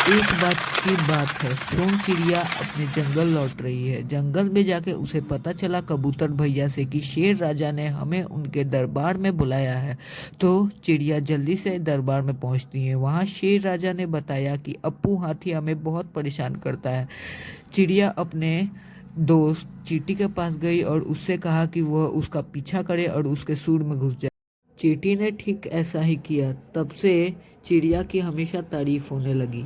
एक बात की बात है, सोन चिड़िया अपने जंगल लौट रही है। जंगल में जाके उसे पता चला कबूतर भैया से कि शेर राजा ने हमें उनके दरबार में बुलाया है। तो चिड़िया जल्दी से दरबार में पहुंचती है। वहां शेर राजा ने बताया कि अप्पू हाथी हमें बहुत परेशान करता है। चिड़िया अपने दोस्त चींटी के पास गई और उससे कहा कि वह उसका पीछा करे और उसके सूंड में घुस जाए। चींटी ने ठीक ऐसा ही किया। तब से चिड़िया की हमेशा तारीफ होने लगी।